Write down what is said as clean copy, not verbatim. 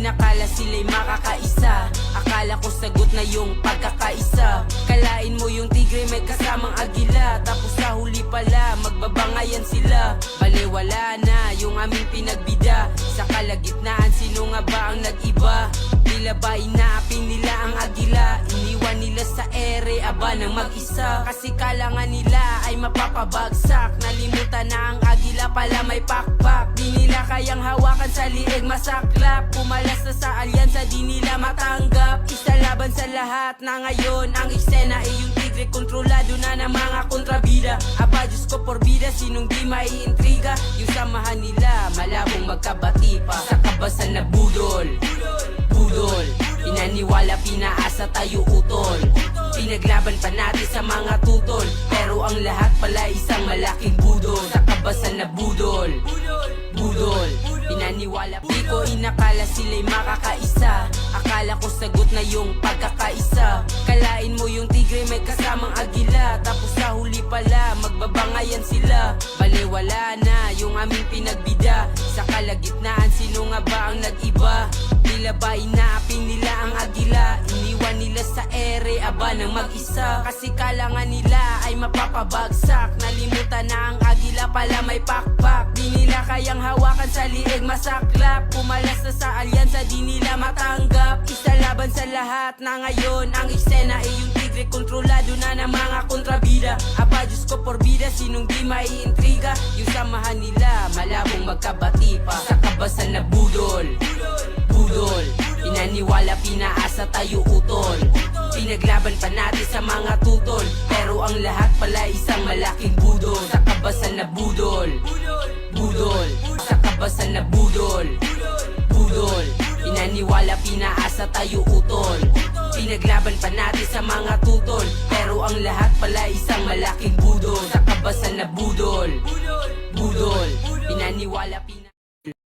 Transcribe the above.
inakala sila'y makakaisa. Akala ko sagot na yung pagkakaisa. Kalain mo yung tigre may kasamang agila, tapos sa huli pala magbabangayan sila. Baliwala na yung aming pinagbida. Sa kalagitnaan sino nga ba ang nag-iba? Tila ba inaaping nila ang agila? Iniwan nila sa ere aba ng mag-isa. Kasi kalangan nila ay mapapabagsak. Nalimutan na ang agila pala may pakpak. Di nila kayang hawakan sa liig masaklap. Pumalas na sa alyansa di nila matanggap. Isa laban sa lahat na ngayon ang eksena ay yung tigre kontrolado na ng mga kontrabida. Aba Diyos ko porbida, sinong di maiintriga? Yung samahan nila malabong magkabati pa. Sa kabasan na budol, budol, pinaniwala, pinaasa tayo utol. Pinaglaban pa natin sa mga tutol, pero ang lahat pala isang malaking budol. Sa kabasan na budol, budol, pinaniwala. Di ko inakala sila'y makakaisa. Akala ko sagot na yung pagkakaisa. Kalain mo yung tigre may kasamang agila, tapos sa huli pala magbabangayan sila. Baliwala na yung aming pinagbida. Sa kalagitnaan sino nga ba ang nag-iba? Tila ba inaaping nila ang agila? Iniwan nila sa ere aba ng mag-isa. Kasi kalangan nila ay mapapabagsak. Nalimutan na ang agila pala may pakpak. Di nila kayang hawakan sa liig masaklap. Pumalas na sa alyansa di nila matanggap. Isa laban sa lahat na ngayon ang eksena ay yung tigre kontrolado na ng mga kontrabida. Aba Diyos ko porbida, sinong di maiintriga? Yung samahan nila malabong magkabati pa. Sa kabasan na budol, budol, pinaniwala, pinaasa tayo utol. Pinaglaban pa natin sa mga tutol, pero ang lahat pala isang malaking budol. Sa kabasan na budol, budol, sa kabasan na budol, budol, pinaniwala, pinaasa tayo utol. Pinaglaban pa natin sa mga tutol, pero ang lahat pala isang malaking budol. Sa kabasan na budol, budol, pinaniwala,